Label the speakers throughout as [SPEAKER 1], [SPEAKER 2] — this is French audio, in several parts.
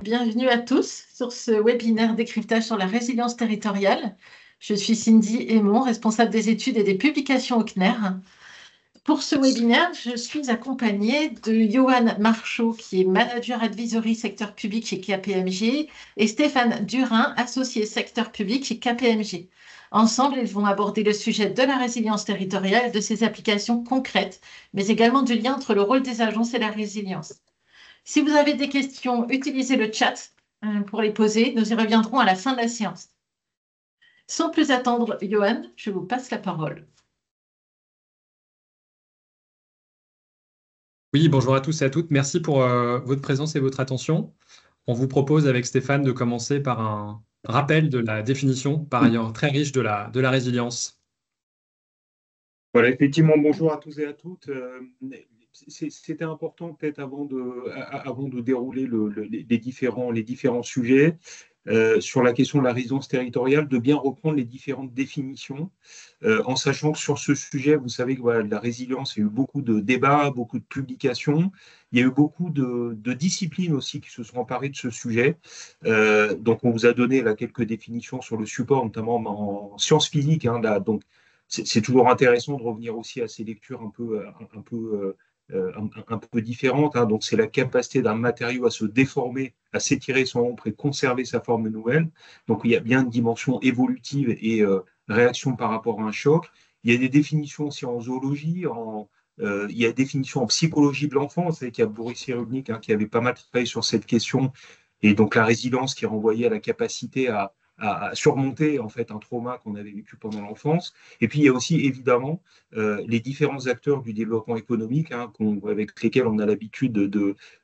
[SPEAKER 1] bienvenue à tous sur ce webinaire décryptage sur la résilience territoriale. Je suis Cindy Aymon, responsable des études et des publications au CNER. Pour ce webinaire, je suis accompagnée de Johan Marchaud, qui est Manager Advisory Secteur Public chez KPMG, et Stéphane Durin, associé secteur public chez KPMG. Ensemble, ils vont aborder le sujet de la résilience territoriale, de ses applications concrètes, mais également du lien entre le rôle des agences et la résilience. Si vous avez des questions, utilisez le chat pour les poser. Nous y reviendrons à la fin de la séance. Sans plus attendre, Johan, je vous passe la parole.
[SPEAKER 2] Oui, bonjour à tous et à toutes. Merci pour votre présence et votre attention. On vous propose avec Stéphane de commencer par un rappel de la définition, par ailleurs très riche, de la résilience.
[SPEAKER 3] Voilà, effectivement, bonjour à tous et à toutes. C'était important peut-être avant de dérouler les différents sujets sur la question de la résilience territoriale, de bien reprendre les différentes définitions, en sachant que sur ce sujet, vous savez que voilà, la résilience, il y a eu beaucoup de débats, beaucoup de publications, il y a eu beaucoup de disciplines aussi qui se sont emparées de ce sujet. Donc on vous a donné là, quelques définitions sur le support, notamment en sciences physiques, hein, là, donc c'est toujours intéressant de revenir aussi à ces lectures un peu différentes, hein. Donc, c'est la capacité d'un matériau à se déformer, à s'étirer son ombre et conserver sa forme nouvelle. Donc, il y a bien une dimension évolutive et réaction par rapport à un choc. Il y a des définitions aussi en zoologie, il y a des définitions en psychologie de l'enfant. Vous savez qu'il y a Boris Cyrulnik, hein, qui avait pas mal travaillé sur cette question. Et donc, la résilience qui renvoyait à la capacité à surmonter en fait un trauma qu'on avait vécu pendant l'enfance. Et puis il y a aussi évidemment les différents acteurs du développement économique, hein, avec lesquels on a l'habitude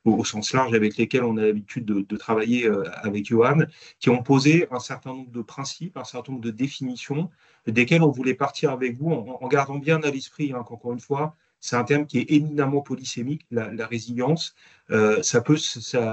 [SPEAKER 3] au sens large, avec lesquels on a l'habitude de travailler avec Johan, qui ont posé un certain nombre de principes, un certain nombre de définitions, desquels on voulait partir avec vous en gardant bien à l'esprit, hein, qu'encore une fois, c'est un terme qui est éminemment polysémique, la résilience.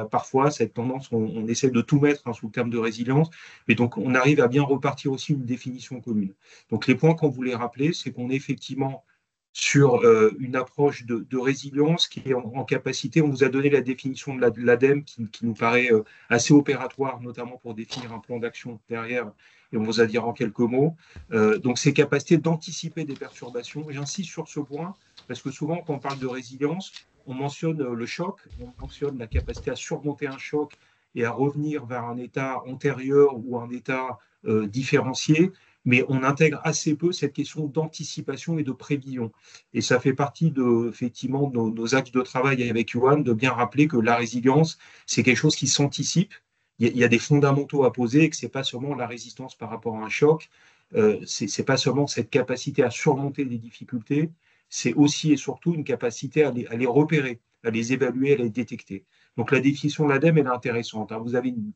[SPEAKER 3] Parfois, cette tendance, on essaie de tout mettre, hein, sous le terme de résilience, mais donc on arrive à bien repartir aussi une définition commune. Donc les points qu'on voulait rappeler, c'est qu'on est effectivement sur une approche de résilience qui est en capacité, on vous a donné la définition de l'ADEME qui nous paraît assez opératoire, notamment pour définir un plan d'action derrière, et on vous a dit en quelques mots. Donc ces capacités d'anticiper des perturbations, j'insiste sur ce point, parce que souvent quand on parle de résilience, on mentionne le choc, on mentionne la capacité à surmonter un choc et à revenir vers un état antérieur ou un état différencié, mais on intègre assez peu cette question d'anticipation et de prévision. Et ça fait partie effectivement, de nos axes de travail avec Johan, de bien rappeler que la résilience, c'est quelque chose qui s'anticipe. Il y a des fondamentaux à poser et que ce n'est pas seulement la résistance par rapport à un choc, ce n'est pas seulement cette capacité à surmonter des difficultés, c'est aussi et surtout une capacité à les repérer, à les évaluer, à les détecter. Donc la définition de l'ADEME, elle est intéressante, hein. Vous avez une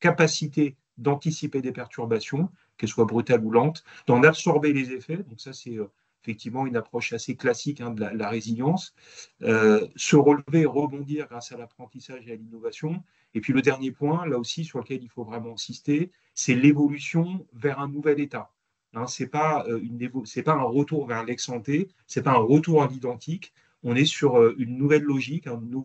[SPEAKER 3] capacité d'anticiper des perturbations, qu'elles soient brutales ou lentes, d'en absorber les effets. Donc ça, c'est effectivement une approche assez classique, hein, de la résilience. Se relever et rebondir grâce à l'apprentissage et à l'innovation. Et puis le dernier point, là aussi, sur lequel il faut vraiment insister, c'est l'évolution vers un nouvel état. Hein, c'est pas un retour vers l'ex-ante, c'est pas un retour à l'identique. On est sur une nouvelle logique, une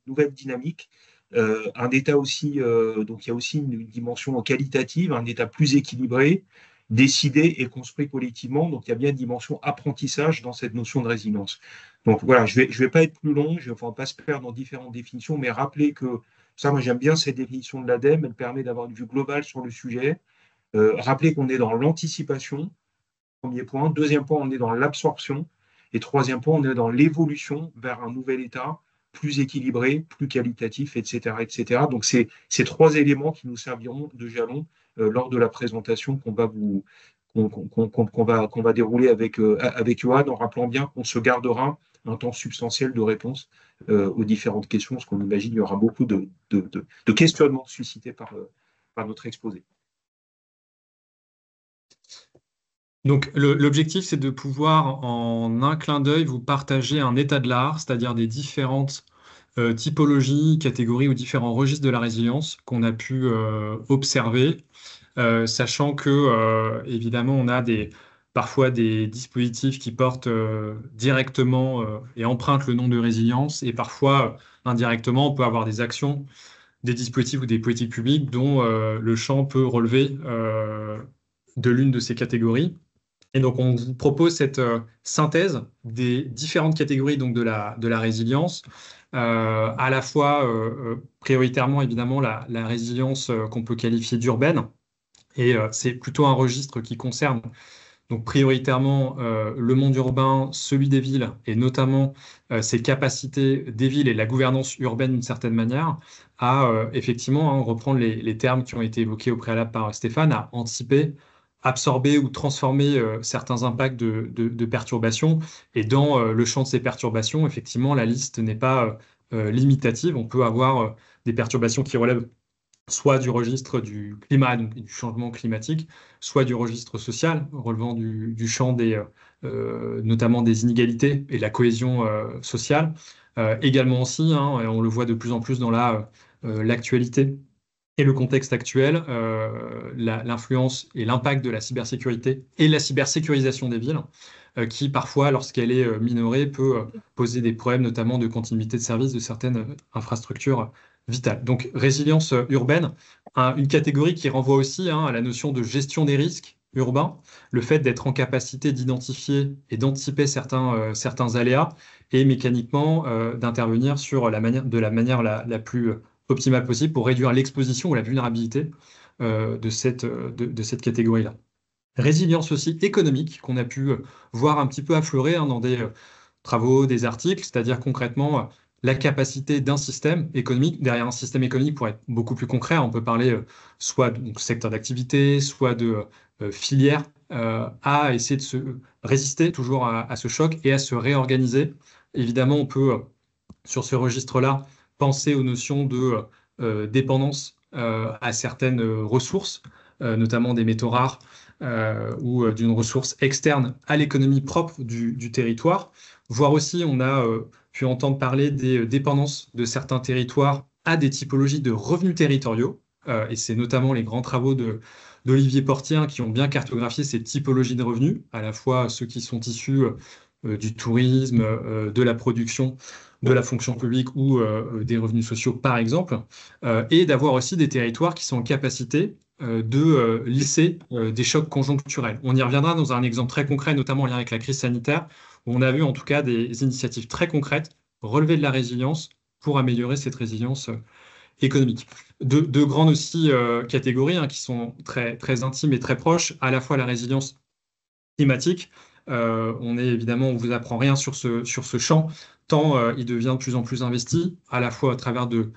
[SPEAKER 3] nouvelle dynamique, un état aussi, donc il y a aussi une dimension qualitative, un état plus équilibré, décidé et construit collectivement. Donc il y a bien une dimension apprentissage dans cette notion de résilience. Donc voilà, je vais pas être plus long, je ne vais pas se perdre dans différentes définitions, mais rappeler que ça, moi j'aime bien cette définition de l'ADEME, elle permet d'avoir une vue globale sur le sujet. Rappeler qu'on est dans l'anticipation, premier point. Deuxième point, on est dans l'absorption. Et troisième point, on est dans l'évolution vers un nouvel état plus équilibré, plus qualitatif, etc., etc. Donc, c'est ces trois éléments qui nous serviront de jalon lors de la présentation qu'on va dérouler avec Johan, en rappelant bien qu'on se gardera un temps substantiel de réponse aux différentes questions, parce qu'on imagine qu'il y aura beaucoup de questionnements suscités par notre exposé.
[SPEAKER 2] Donc, l'objectif, c'est de pouvoir, en un clin d'œil, vous partager un état de l'art, c'est-à-dire des différentes typologies, catégories ou différents registres de la résilience qu'on a pu observer, sachant que, évidemment, on a parfois des dispositifs qui portent directement et empruntent le nom de résilience, et parfois, indirectement, on peut avoir des actions des dispositifs ou des politiques publiques dont le champ peut relever de l'une de ces catégories. Et donc, on vous propose cette synthèse des différentes catégories donc, de la résilience, à la fois prioritairement, évidemment, la résilience qu'on peut qualifier d'urbaine. Et c'est plutôt un registre qui concerne donc prioritairement le monde urbain, celui des villes, et notamment ses capacités des villes et la gouvernance urbaine d'une certaine manière, à effectivement reprendre les termes qui ont été évoqués au préalable par Stéphane, à anticiper, absorber ou transformer certains impacts de perturbations. Et dans le champ de ces perturbations, effectivement, la liste n'est pas limitative. On peut avoir des perturbations qui relèvent soit du registre du climat, donc du changement climatique, soit du registre social, relevant du champ notamment des inégalités et la cohésion sociale. Également aussi, hein, et on le voit de plus en plus dans l'actualité et le contexte actuel, l'influence et l'impact de la cybersécurité et la cybersécurisation des villes, qui parfois, lorsqu'elle est minorée, peut poser des problèmes, notamment de continuité de service de certaines infrastructures vitales. Donc, résilience urbaine, une catégorie qui renvoie aussi à la notion de gestion des risques urbains, le fait d'être en capacité d'identifier et d'anticiper certains aléas et mécaniquement d'intervenir de la manière la plus optimale possible pour réduire l'exposition ou la vulnérabilité de cette catégorie-là. Résilience aussi économique qu'on a pu voir un petit peu affleurer dans des travaux, des articles, c'est-à-dire concrètement la capacité d'un système économique, derrière un système économique pour être beaucoup plus concret, on peut parler soit de secteur d'activité, soit de filière, à essayer de se résister toujours à ce choc et à se réorganiser. Évidemment, on peut, sur ce registre-là, penser aux notions de dépendance à certaines ressources, notamment des métaux rares ou d'une ressource externe à l'économie propre du territoire. Voire aussi, on a pu entendre parler des dépendances de certains territoires à des typologies de revenus territoriaux. Et c'est notamment les grands travaux d'Olivier Portier qui ont bien cartographié ces typologies de revenus, à la fois ceux qui sont issus du tourisme, de la production, de la fonction publique ou des revenus sociaux, par exemple, et d'avoir aussi des territoires qui sont en capacité de lisser des chocs conjoncturels. On y reviendra dans un exemple très concret, notamment en lien avec la crise sanitaire, où on a vu en tout cas des initiatives très concrètes relever de la résilience pour améliorer cette résilience économique. De grandes aussi catégories qui sont très, très intimes et très proches, à la fois la résilience climatique. On vous apprend rien sur ce champ, tant il devient de plus en plus investi, à la fois à travers de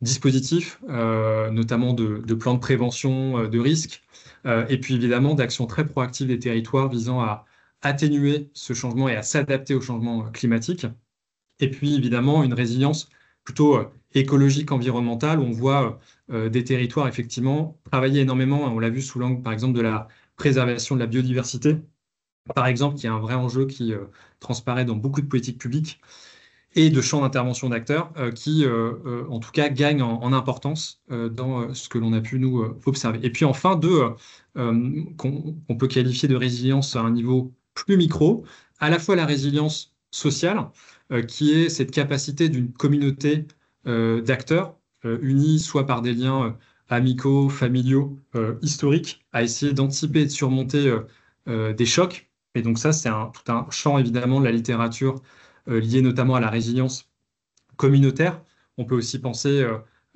[SPEAKER 2] dispositifs, notamment de plans de prévention de risques, et puis évidemment d'actions très proactives des territoires visant à atténuer ce changement et à s'adapter au changement climatique. Et puis évidemment une résilience plutôt écologique, environnementale, où on voit des territoires effectivement travailler énormément, on l'a vu sous l'angle par exemple de la préservation de la biodiversité, par exemple, qui est un vrai enjeu qui transparaît dans beaucoup de politiques publiques et de champs d'intervention d'acteurs qui, en tout cas, gagnent en importance dans ce que l'on a pu nous observer. Et puis enfin, qu'on peut qualifier de résilience à un niveau plus micro, à la fois la résilience sociale, qui est cette capacité d'une communauté d'acteurs unis soit par des liens amicaux, familiaux, historiques, à essayer d'anticiper et de surmonter des chocs. Et donc ça, c'est tout un champ évidemment de la littérature lié notamment à la résilience communautaire. On peut aussi penser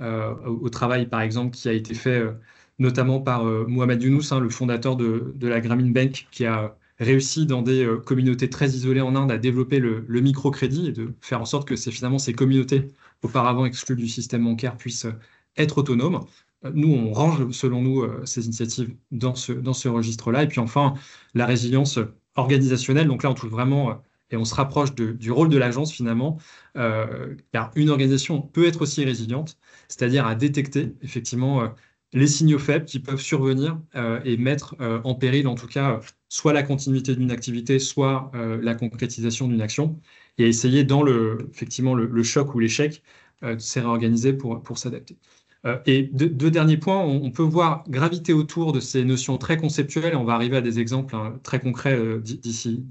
[SPEAKER 2] au travail, par exemple, qui a été fait notamment par Mohamed Younous, le fondateur de la Grameen Bank, qui a réussi dans des communautés très isolées en Inde à développer le microcrédit et de faire en sorte que finalement ces communautés, auparavant exclues du système bancaire, puissent être autonomes. Nous, on range, selon nous, ces initiatives dans ce registre-là. Et puis enfin, la résilience organisationnelle. Donc là, on touche vraiment, et on se rapproche du rôle de l'agence finalement, car une organisation peut être aussi résiliente, c'est-à-dire à détecter effectivement les signaux faibles qui peuvent survenir et mettre en péril, en tout cas, soit la continuité d'une activité, soit la concrétisation d'une action, et à essayer dans effectivement le choc ou l'échec de se réorganiser pour s'adapter. Et deux derniers points, on peut voir graviter autour de ces notions très conceptuelles, et on va arriver à des exemples très concrets d'ici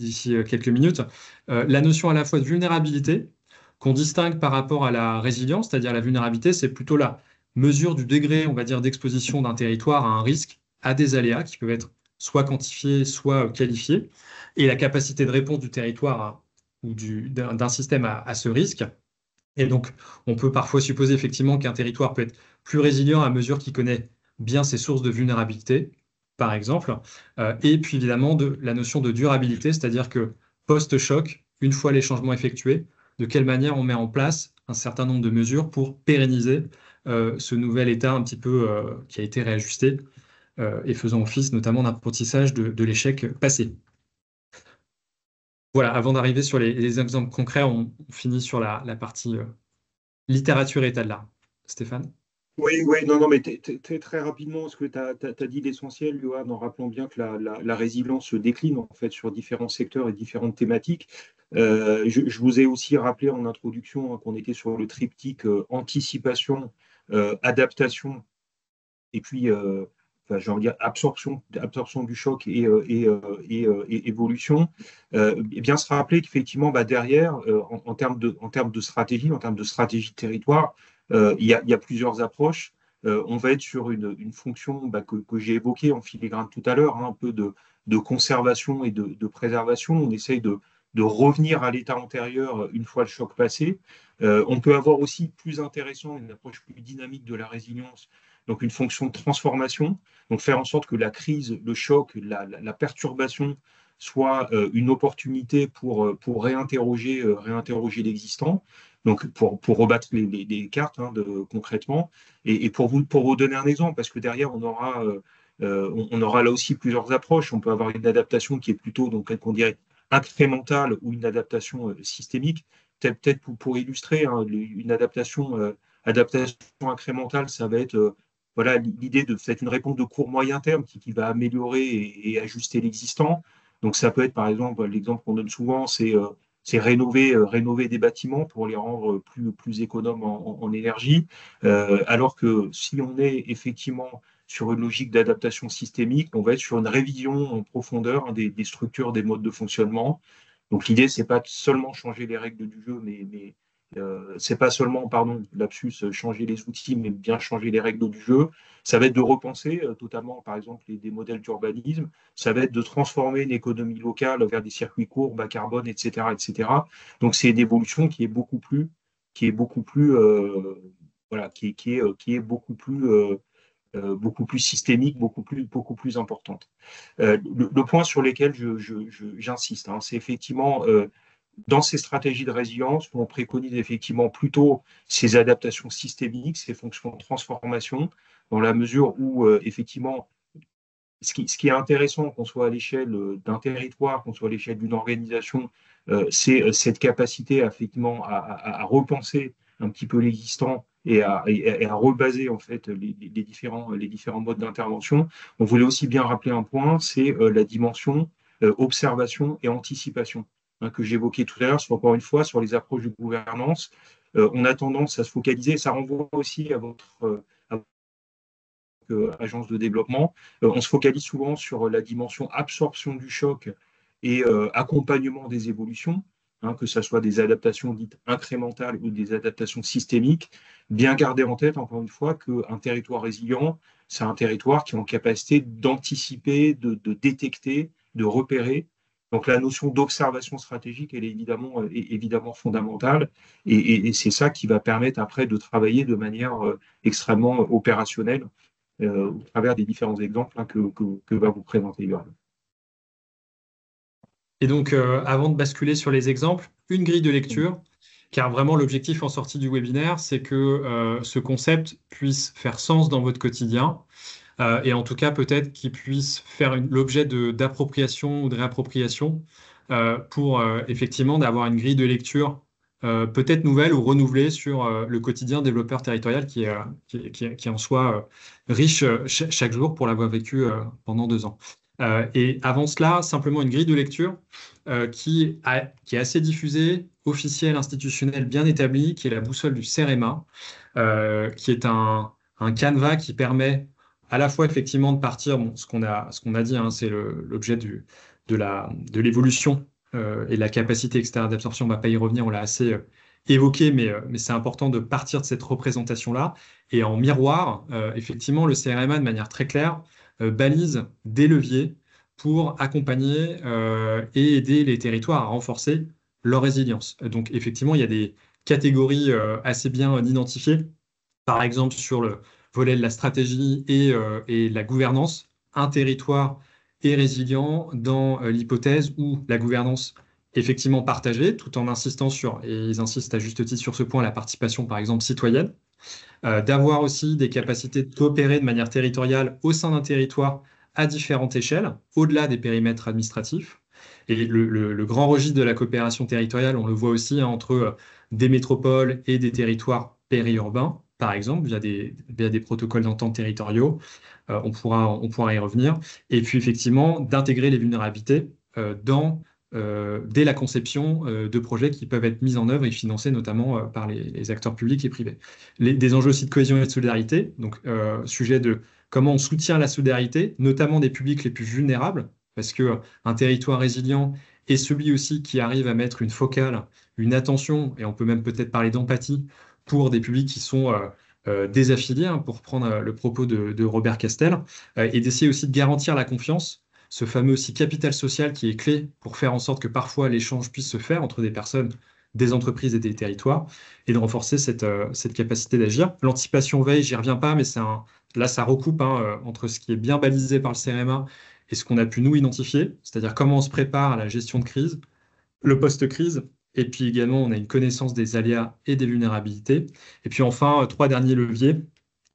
[SPEAKER 2] quelques minutes, la notion à la fois de vulnérabilité, qu'on distingue par rapport à la résilience, c'est-à-dire la vulnérabilité, c'est plutôt mesure du degré, on va dire, d'exposition d'un territoire à un risque, à des aléas qui peuvent être soit quantifiés, soit qualifiés, et la capacité de réponse du territoire ou d'un système à ce risque. Et donc, on peut parfois supposer effectivement qu'un territoire peut être plus résilient à mesure qu'il connaît bien ses sources de vulnérabilité, par exemple. Et puis évidemment, la notion de durabilité, c'est-à-dire que post-choc, une fois les changements effectués, de quelle manière on met en place un certain nombre de mesures pour pérenniser ce nouvel état un petit peu qui a été réajusté et faisant office notamment d'apprentissage de l'échec passé. Voilà, avant d'arriver sur les exemples concrets, on finit sur la partie littérature et état de l'art. Stéphane?
[SPEAKER 3] Oui, oui, non, non, mais très rapidement, ce que tu as dit l'essentiel, Johan, en rappelant bien que la résilience se décline en fait sur différents secteurs et différentes thématiques. Je vous ai aussi rappelé en introduction, hein, qu'on était sur le triptyque anticipation, adaptation et puis enfin, j'ai envie de dire absorption du choc et évolution. Et bien se rappeler qu'effectivement, bah, derrière, en termes de stratégie, en termes de stratégie de territoire, il y a plusieurs approches. On va être sur une fonction, bah, que j'ai évoquée en filigrane tout à l'heure, hein, un peu de conservation et de préservation. On essaye de revenir à l'état antérieur une fois le choc passé. On peut avoir aussi plus intéressant une approche plus dynamique de la résilience, donc une fonction de transformation, donc faire en sorte que la crise, le choc, la perturbation soit une opportunité pour réinterroger l'existant, donc pour rebattre les cartes, hein, concrètement, et pour vous donner un exemple, parce que derrière on aura là aussi plusieurs approches. On peut avoir une adaptation qui est plutôt, donc, qu'on dirait incrémentale, ou une adaptation systémique. Peut-être pour illustrer, hein, une adaptation incrémentale, ça va être voilà, l'idée de faire une réponse de court moyen terme qui va améliorer et ajuster l'existant. Donc ça peut être, par exemple, l'exemple qu'on donne souvent, c'est rénover des bâtiments pour les rendre plus économes en énergie. Alors que si on est effectivement sur une logique d'adaptation systémique, on va être sur une révision en profondeur, hein, des structures, des modes de fonctionnement. Donc l'idée, c'est pas seulement changer les règles du jeu, mais c'est pas seulement, pardon, lapsus, changer les outils, mais bien changer les règles du jeu. Ça va être de repenser totalement, par exemple, des modèles d'urbanisme. Ça va être de transformer une économie locale vers des circuits courts, bas carbone, etc., etc. Donc c'est une évolution qui est beaucoup plus, voilà, qui est beaucoup plus systémique, beaucoup plus importante. Le point sur lequel j'insiste, hein, c'est effectivement dans ces stratégies de résilience, on préconise effectivement plutôt ces adaptations systémiques, ces fonctions de transformation, dans la mesure où effectivement, ce qui est intéressant, qu'on soit à l'échelle d'un territoire, qu'on soit à l'échelle d'une organisation, c'est cette capacité effectivement à repenser un petit peu l'existant et à rebaser en fait les différents modes d'intervention. On voulait aussi bien rappeler un point, c'est la dimension observation et anticipation, hein, que j'évoquais tout à l'heure, encore une fois, sur les approches de gouvernance. On a tendance à se focaliser, ça renvoie aussi à votre agence de développement. On se focalise souvent sur la dimension absorption du choc et accompagnement des évolutions, hein, que ce soit des adaptations dites incrémentales ou des adaptations systémiques. Bien garder en tête, encore une fois, qu'un territoire résilient, c'est un territoire qui est en capacité d'anticiper, de détecter, de repérer. Donc la notion d'observation stratégique, elle est évidemment fondamentale, et c'est ça qui va permettre après de travailler de manière extrêmement opérationnelle au travers des différents exemples, hein, que va vous présenter Johan.
[SPEAKER 2] Et donc, avant de basculer sur les exemples, une grille de lecture, car vraiment l'objectif en sortie du webinaire, c'est que ce concept puisse faire sens dans votre quotidien, et en tout cas peut-être qu'il puisse faire l'objet d'appropriation ou de réappropriation pour effectivement d'avoir une grille de lecture peut-être nouvelle ou renouvelée sur le quotidien développeur territorial qui en soit riche chaque jour pour l'avoir vécu pendant 2 ans. Et avant cela, simplement une grille de lecture qui est assez diffusée, officielle, institutionnelle, bien établie, qui est la boussole du CEREMA, qui est un canevas qui permet à la fois effectivement de partir, bon, ce qu'on a dit, hein, c'est l'objet de l'évolution et de la capacité externe d'absorption, on ne va pas y revenir, on l'a assez évoqué, mais c'est important de partir de cette représentation-là. Et en miroir, effectivement, le CRMA, de manière très claire, balise des leviers pour accompagner et aider les territoires à renforcer leur résilience. Donc, effectivement, il y a des catégories assez bien identifiées. Par exemple, sur le volet de la stratégie et la gouvernance, un territoire est résilient dans l'hypothèse où la gouvernance est effectivement partagée, tout en insistant sur, et ils insistent à juste titre sur ce point, la participation, par exemple, citoyenne, d'avoir aussi des capacités de coopérer de manière territoriale au sein d'un territoire à différentes échelles, au-delà des périmètres administratifs. Et le grand registre de la coopération territoriale, on le voit aussi hein, entre des métropoles et des territoires périurbains, par exemple, via des protocoles d'entente territoriaux. On pourra y revenir. Et puis, effectivement, d'intégrer les vulnérabilités dès la conception de projets qui peuvent être mis en œuvre et financés notamment par les acteurs publics et privés. Des enjeux aussi de cohésion et de solidarité, donc sujet de comment on soutient la solidarité, notamment des publics les plus vulnérables, parce qu'un territoire résilient est celui aussi qui arrive à mettre une focale, une attention, et on peut même peut-être parler d'empathie, pour des publics qui sont désaffiliés, hein, pour prendre le propos de Robert Castel, et d'essayer aussi de garantir la confiance, ce fameux aussi capital social qui est clé pour faire en sorte que parfois l'échange puisse se faire entre des personnes, des entreprises et des territoires, et de renforcer cette capacité d'agir. L'anticipation veille, j'y reviens pas, mais là ça recoupe hein, entre ce qui est bien balisé par le CRMA et ce qu'on a pu nous identifier, c'est-à-dire comment on se prépare à la gestion de crise, le post-crise, et puis également on a une connaissance des aléas et des vulnérabilités. Et puis enfin, trois derniers leviers,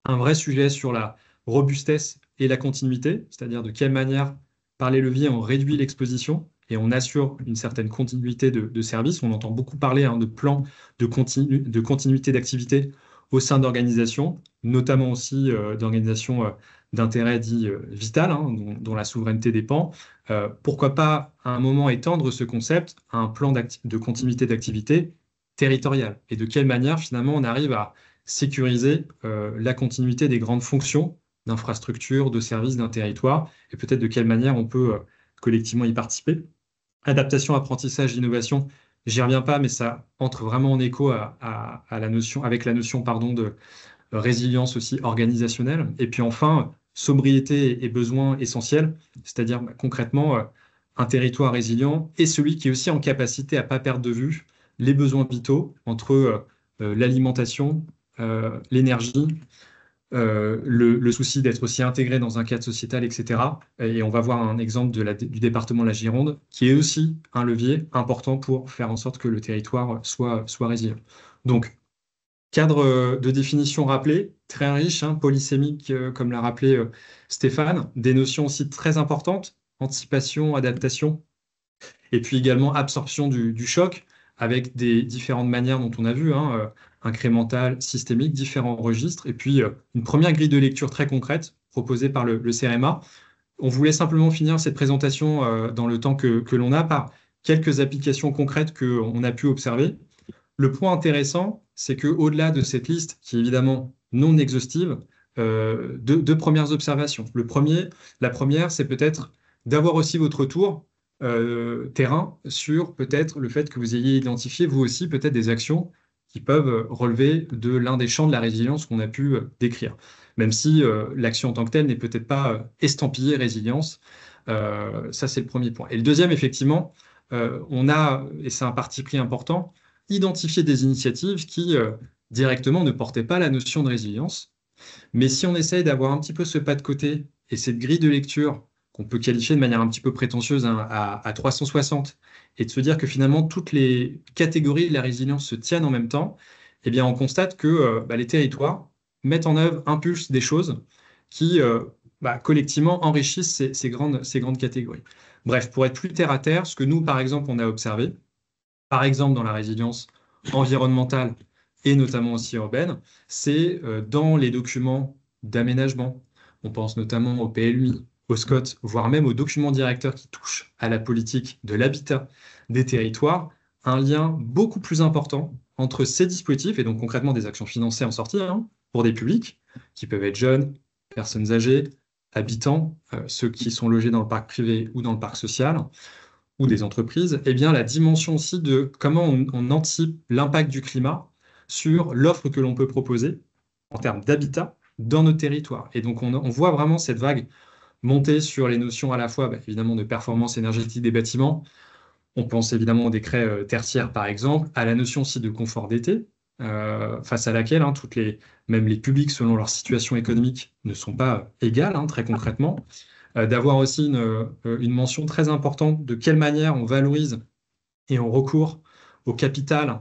[SPEAKER 2] un vrai sujet sur la robustesse et la continuité, c'est-à-dire de quelle manière, par les leviers, on réduit l'exposition et on assure une certaine continuité de service. On entend beaucoup parler hein, de plans de continuité d'activité au sein d'organisations, notamment aussi d'organisations d'intérêt dit vital, hein, dont la souveraineté dépend. Pourquoi pas, à un moment, étendre ce concept à un plan de continuité d'activité territoriale? Et de quelle manière, finalement, on arrive à sécuriser la continuité des grandes fonctions d'infrastructure, de services d'un territoire, et peut-être de quelle manière on peut collectivement y participer. Adaptation, apprentissage, innovation, j'y reviens pas, mais ça entre vraiment en écho à la notion, avec la notion pardon, de résilience aussi organisationnelle. Et puis enfin, sobriété et besoins essentiels, c'est-à-dire concrètement, un territoire résilient est celui qui est aussi en capacité à ne pas perdre de vue les besoins vitaux entre l'alimentation, l'énergie, le souci d'être aussi intégré dans un cadre sociétal, etc. Et on va voir un exemple du département de la Gironde, qui est aussi un levier important pour faire en sorte que le territoire soit résilient. Donc, cadre de définition rappelé, très riche, hein, polysémique, comme l'a rappelé Stéphane, des notions aussi très importantes, anticipation, adaptation, et puis également absorption du choc, avec des différentes manières dont on a vu, hein, incrémentale, systémique, différents registres, et puis une première grille de lecture très concrète proposée par le CRMA. On voulait simplement finir cette présentation dans le temps que l'on a par quelques applications concrètes qu'on a pu observer. Le point intéressant, c'est qu'au-delà de cette liste, qui est évidemment non exhaustive, deux premières observations. La première, c'est peut-être d'avoir aussi votre retour terrain sur peut-être le fait que vous ayez identifié, vous aussi, peut-être des actions qui peuvent relever de l'un des champs de la résilience qu'on a pu décrire. Même si l'action en tant que telle n'est peut-être pas estampillée résilience. Ça, c'est le premier point. Et le deuxième, effectivement, on a, et c'est un parti pris important, identifié des initiatives qui directement ne portaient pas la notion de résilience. Mais si on essaye d'avoir un petit peu ce pas de côté et cette grille de lecture qu'on peut qualifier de manière un petit peu prétentieuse hein, à 360, et de se dire que finalement toutes les catégories de la résilience se tiennent en même temps, eh bien on constate que les territoires mettent en œuvre, impulsent des choses qui collectivement enrichissent ces grandes catégories. Bref, pour être plus terre à terre, ce que nous, par exemple, on a observé, par exemple dans la résilience environnementale et notamment aussi urbaine, c'est dans les documents d'aménagement. On pense notamment au PLUI, au SCOT, voire même aux documents directeurs qui touchent à la politique de l'habitat des territoires, un lien beaucoup plus important entre ces dispositifs et donc concrètement des actions financées en sortie hein, pour des publics qui peuvent être jeunes, personnes âgées, habitants, ceux qui sont logés dans le parc privé ou dans le parc social, ou des entreprises, eh bien, la dimension aussi de comment on anticipe l'impact du climat sur l'offre que l'on peut proposer en termes d'habitat dans nos territoires. Et donc, on voit vraiment cette vague monter sur les notions à la fois, évidemment, de performance énergétique des bâtiments. On pense évidemment aux décrets tertiaires, par exemple, à la notion aussi de confort d'été, face à laquelle même les publics, selon leur situation économique, ne sont pas égales, très concrètement. D'avoir aussi une mention très importante de quelle manière on valorise et on recourt au capital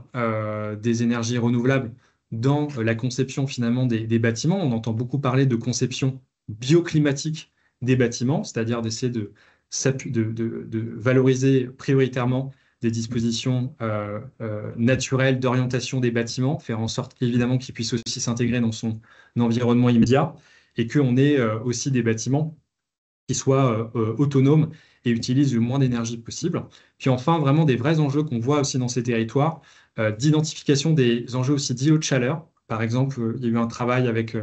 [SPEAKER 2] des énergies renouvelables dans la conception finalement des bâtiments. On entend beaucoup parler de conception bioclimatique des bâtiments, c'est-à-dire d'essayer de valoriser prioritairement des dispositions naturelles d'orientation des bâtiments, faire en sorte évidemment qu'ils puissent aussi s'intégrer dans son environnement immédiat et qu'on ait aussi des bâtiments qui soient autonomes et utilisent le moins d'énergie possible. Puis enfin, vraiment des vrais enjeux qu'on voit aussi dans ces territoires, d'identification des enjeux aussi d'îlots de chaleur. Par exemple, il y a eu un travail avec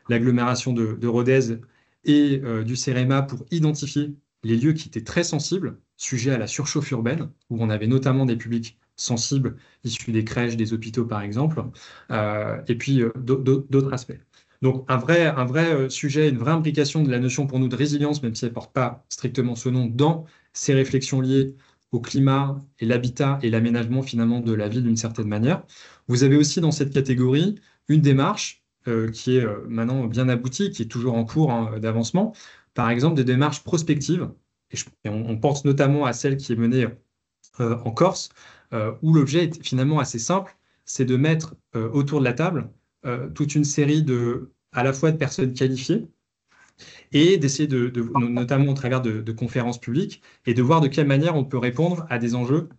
[SPEAKER 2] l'agglomération de Rodez et du CEREMA pour identifier les lieux qui étaient très sensibles, sujets à la surchauffe urbaine, où on avait notamment des publics sensibles issus des crèches, des hôpitaux par exemple, et puis d'autres aspects. Donc un vrai sujet, une vraie implication de la notion pour nous de résilience, même si elle ne porte pas strictement ce nom, dans ces réflexions liées au climat et l'habitat et l'aménagement finalement de la ville d'une certaine manière. Vous avez aussi dans cette catégorie une démarche qui est maintenant bien aboutie, qui est toujours en cours d'avancement, par exemple des démarches prospectives, et on pense notamment à celle qui est menée en Corse, où l'objet est finalement assez simple, c'est de mettre autour de la table toute une série à la fois de personnes qualifiées et d'essayer notamment au travers de conférences publiques, et de voir de quelle manière on peut répondre à des enjeux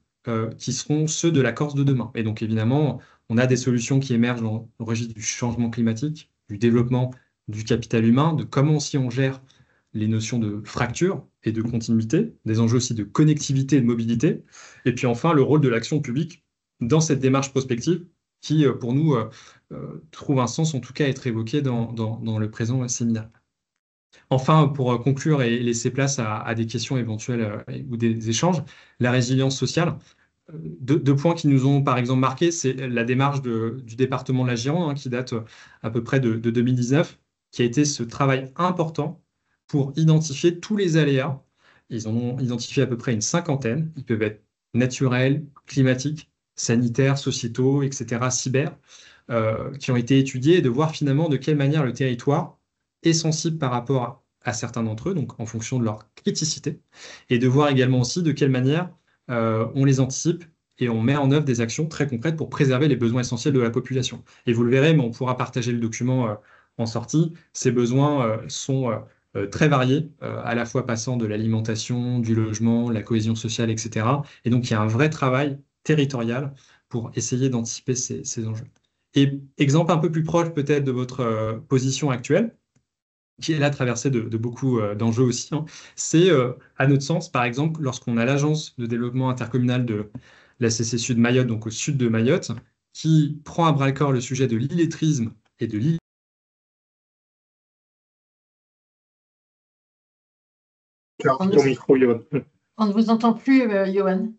[SPEAKER 2] qui seront ceux de la Corse de demain. Et donc évidemment, on a des solutions qui émergent dans le registre du changement climatique, du développement du capital humain, de comment aussi on gère les notions de fracture et de continuité, des enjeux aussi de connectivité et de mobilité, et puis enfin le rôle de l'action publique dans cette démarche prospective qui, pour nous, trouve un sens, en tout cas, à être évoqué dans le présent séminaire. Enfin, pour conclure et laisser place à des questions éventuelles ou des échanges, la résilience sociale. Deux points qui nous ont, par exemple, marqué, c'est la démarche du département de la Gironde, qui date à peu près de 2019, qui a été ce travail important pour identifier tous les aléas. Ils en ont identifié à peu près une cinquantaine. Ils peuvent être naturels, climatiques, sanitaires, sociétaux, etc., cyber, qui ont été étudiés, et de voir finalement de quelle manière le territoire est sensible par rapport à certains d'entre eux, donc en fonction de leur criticité, et de voir également aussi de quelle manière on les anticipe et on met en œuvre des actions très concrètes pour préserver les besoins essentiels de la population. Et vous le verrez, mais on pourra partager le document en sortie. Ces besoins sont très variés, à la fois passant de l'alimentation, du logement, la cohésion sociale, etc. Et donc, il y a un vrai travail territorial pour essayer d'anticiper ces enjeux. Et exemple un peu plus proche peut-être de votre position actuelle, qui est là traversée de beaucoup d'enjeux aussi, c'est, à notre sens, par exemple, lorsqu'on a l'agence de développement intercommunal de la CC Sud Mayotte, donc au sud de Mayotte, qui prend à bras-le-corps le sujet de l'illettrisme et de l'illettrisme.
[SPEAKER 3] Ton micro, Yoann.
[SPEAKER 1] On ne vous entend plus, Yoann.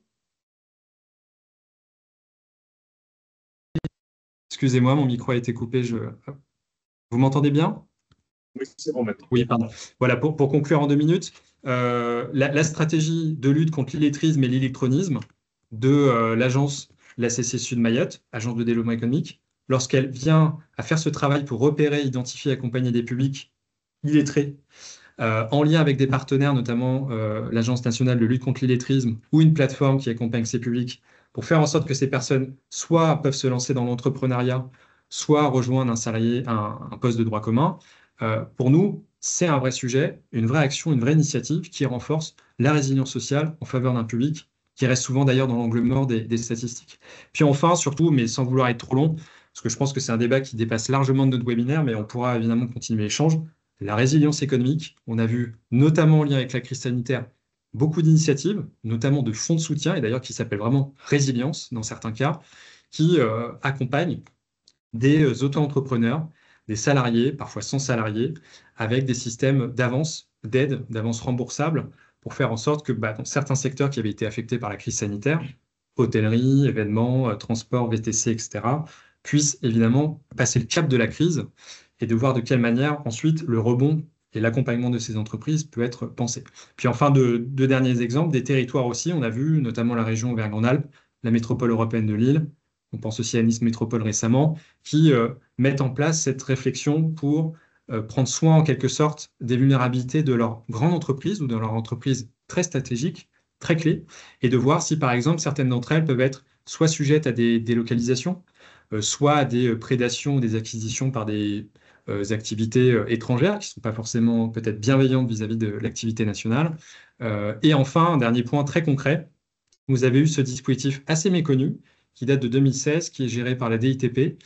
[SPEAKER 2] Excusez-moi, mon micro a été coupé. Vous m'entendez bien?
[SPEAKER 3] Oui, c'est bon maintenant.
[SPEAKER 2] Oui, pardon. Voilà, pour conclure en 2 minutes, la stratégie de lutte contre l'illettrisme et l'électronisme de l'agence, la CC Sud Mayotte, agence de développement économique, lorsqu'elle vient à faire ce travail pour repérer, identifier, accompagner des publics illettrés, en lien avec des partenaires, notamment l'Agence nationale de lutte contre l'illettrisme ou une plateforme qui accompagne ces publics, pour faire en sorte que ces personnes soit peuvent se lancer dans l'entrepreneuriat, soit rejoindre un poste de droit commun. Pour nous, c'est un vrai sujet, une vraie action, une vraie initiative qui renforce la résilience sociale en faveur d'un public qui reste souvent d'ailleurs dans l'angle mort des statistiques. Puis enfin, surtout, mais sans vouloir être trop long, parce que je pense que c'est un débat qui dépasse largement de notre webinaire, mais on pourra évidemment continuer l'échange. La résilience économique, on a vu notamment en lien avec la crise sanitaire beaucoup d'initiatives, notamment de fonds de soutien, et d'ailleurs qui s'appellent vraiment résilience dans certains cas, qui accompagnent des auto-entrepreneurs, des salariés, parfois sans salariés, avec des systèmes d'avance, d'aide, d'avance remboursable, pour faire en sorte que dans certains secteurs qui avaient été affectés par la crise sanitaire, hôtellerie, événements, transport, VTC, etc., puissent évidemment passer le cap de la crise et de voir de quelle manière ensuite le rebond et l'accompagnement de ces entreprises peut être pensé. Puis enfin, deux derniers exemples, des territoires aussi, on a vu notamment la région Auvergne-Rhône-Alpes, la métropole européenne de Lille, on pense aussi à Nice Métropole récemment, qui mettent en place cette réflexion pour prendre soin en quelque sorte des vulnérabilités de leur grande entreprise ou de leur entreprise très stratégique, très clé, et de voir si par exemple certaines d'entre elles peuvent être soit sujettes à des délocalisations, soit à des prédations ou des acquisitions par des activités étrangères qui ne sont pas forcément peut-être bienveillantes vis-à-vis de l'activité nationale. Et enfin, un dernier point très concret, vous avez eu ce dispositif assez méconnu qui date de 2016, qui est géré par la DITP,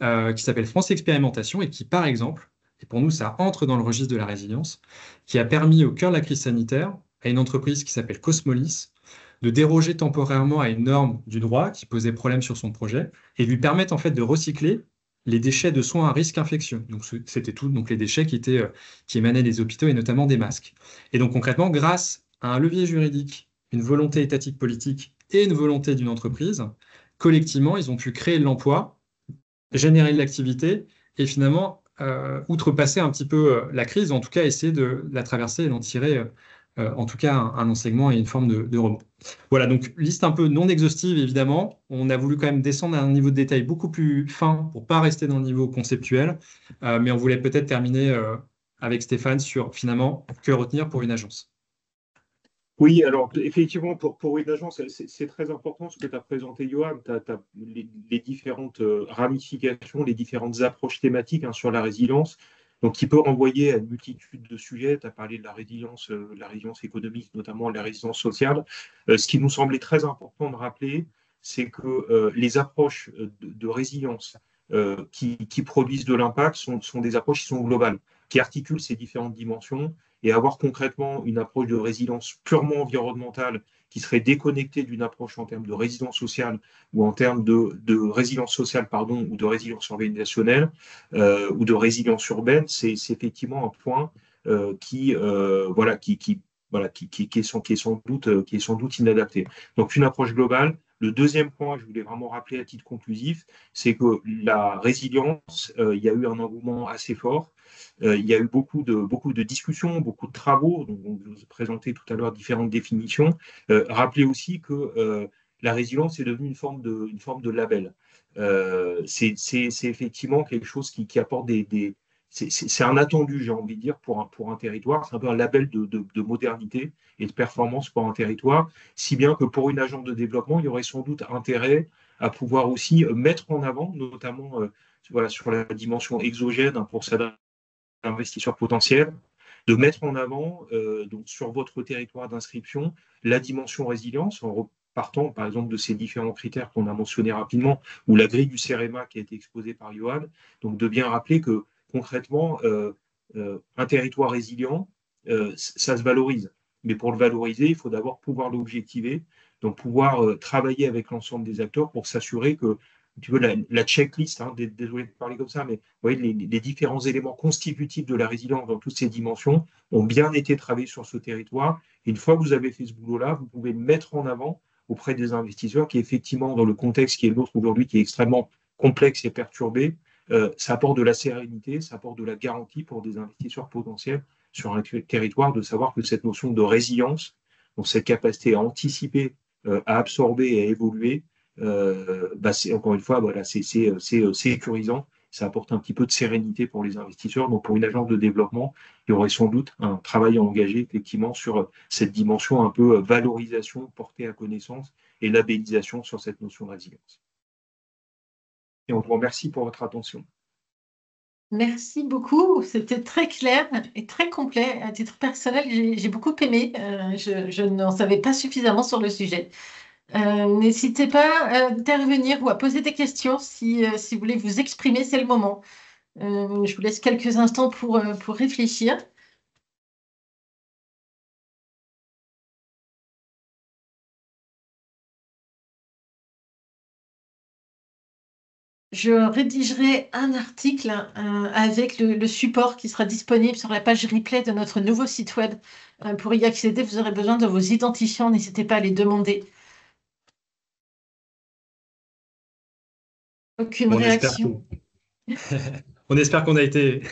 [SPEAKER 2] qui s'appelle France Expérimentation et qui, par exemple, et pour nous ça entre dans le registre de la résilience, qui a permis au cœur de la crise sanitaire à une entreprise qui s'appelle Cosmolis de déroger temporairement à une norme du droit qui posait problème sur son projet et lui permettre en fait de recycler les déchets de soins à risque infectieux. Donc c'était tout, donc les déchets qui émanaient des hôpitaux et notamment des masques. Et donc concrètement, grâce à un levier juridique, une volonté étatique politique et une volonté d'une entreprise, collectivement, ils ont pu créer de l'emploi, générer de l'activité et finalement outrepasser un petit peu la crise, ou en tout cas essayer de la traverser et d'en tirer en tout cas un enseignement et une forme de rebond. Voilà, donc liste un peu non exhaustive évidemment. On a voulu quand même descendre à un niveau de détail beaucoup plus fin pour pas rester dans le niveau conceptuel, mais on voulait peut-être terminer avec Stéphane sur finalement que retenir pour une agence.
[SPEAKER 3] Oui, alors effectivement, pour une agence, c'est très important ce que tu as présenté, Johan. Tu as, les différentes ramifications, les différentes approches thématiques sur la résilience, donc qui peut renvoyer à une multitude de sujets. Tu as parlé de la résilience économique, notamment la résilience sociale. Ce qui nous semblait très important de rappeler, c'est que les approches de résilience qui produisent de l'impact sont des approches qui sont globales, qui articulent ces différentes dimensions et avoir concrètement une approche de résilience purement environnementale qui serait déconnectée d'une approche en termes de résilience sociale ou en termes de résilience sociale, pardon, ou de résilience organisationnelle ou de résilience urbaine, c'est effectivement un point qui est sans doute inadapté. Donc une approche globale. Le deuxième point, je voulais vraiment rappeler à titre conclusif, c'est que la résilience, il y a eu un engouement assez fort. Il y a eu beaucoup de discussions, beaucoup de travaux. Donc, on vous a présenté tout à l'heure différentes définitions. Rappelez aussi que la résilience est devenue une forme de label. C'est effectivement quelque chose qui apporte c'est un attendu, j'ai envie de dire, pour un territoire. C'est un peu un label de modernité et de performance pour un territoire, si bien que pour une agence de développement, il y aurait sans doute intérêt à pouvoir aussi mettre en avant, notamment voilà, sur la dimension exogène pour s'adapter investisseurs potentiels, de mettre en avant donc sur votre territoire d'inscription la dimension résilience en repartant par exemple de ces différents critères qu'on a mentionnés rapidement ou la grille du CEREMA qui a été exposée par Johan. Donc de bien rappeler que concrètement un territoire résilient ça se valorise. Mais pour le valoriser, il faut d'abord pouvoir l'objectiver, donc pouvoir travailler avec l'ensemble des acteurs pour s'assurer que tu veux la checklist, désolé de parler comme ça, mais vous voyez, les différents éléments constitutifs de la résilience dans toutes ces dimensions ont bien été travaillés sur ce territoire. Et une fois que vous avez fait ce boulot-là, vous pouvez le mettre en avant auprès des investisseurs qui, effectivement, dans le contexte qui est le nôtre aujourd'hui, qui est extrêmement complexe et perturbé, ça apporte de la sérénité, ça apporte de la garantie pour des investisseurs potentiels sur un territoire de savoir que cette notion de résilience, donc cette capacité à anticiper, à absorber et à évoluer, c'est encore une fois, voilà, c'est sécurisant. Ça apporte un petit peu de sérénité pour les investisseurs. Donc, pour une agence de développement, il y aurait sans doute un travail à engager effectivement sur cette dimension un peu valorisation, portée à connaissance et labellisation sur cette notion de résilience. Et on vous remercie pour votre attention.
[SPEAKER 1] Merci beaucoup, c'était très clair et très complet. À titre personnel, j'ai beaucoup aimé. Je n'en savais pas suffisamment sur le sujet. N'hésitez pas à intervenir ou à poser des questions si vous voulez vous exprimer, c'est le moment. Je vous laisse quelques instants pour réfléchir. Je rédigerai un article avec le support qui sera disponible sur la page replay de notre nouveau site web. Pour y accéder, vous aurez besoin de vos identifiants. N'hésitez pas à les demander. Aucune
[SPEAKER 2] On espère
[SPEAKER 1] réaction.
[SPEAKER 2] on espère qu'on a été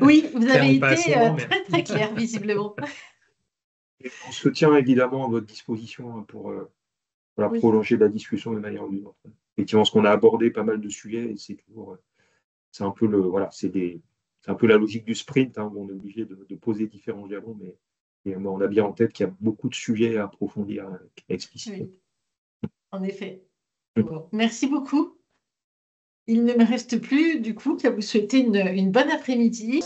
[SPEAKER 1] Oui, vous
[SPEAKER 2] clair
[SPEAKER 1] avez
[SPEAKER 2] ou pas
[SPEAKER 1] été
[SPEAKER 2] assez loin, mais
[SPEAKER 1] très très clair, visiblement.
[SPEAKER 3] Et on se tient évidemment à votre disposition pour voilà,
[SPEAKER 1] Oui,
[SPEAKER 3] prolonger la discussion de manière ou d'une autre. Effectivement, ce qu'on a abordé pas mal de sujets et c'est toujours, c'est un peu voilà, c'est un peu la logique du sprint, hein, où on est obligé de poser différents jalons, mais on a bien en tête qu'il y a beaucoup de sujets à approfondir, à expliciter.
[SPEAKER 1] oui, en effet. Bon, merci beaucoup. Il ne me reste plus, du coup, qu'à vous souhaiter une bonne après-midi.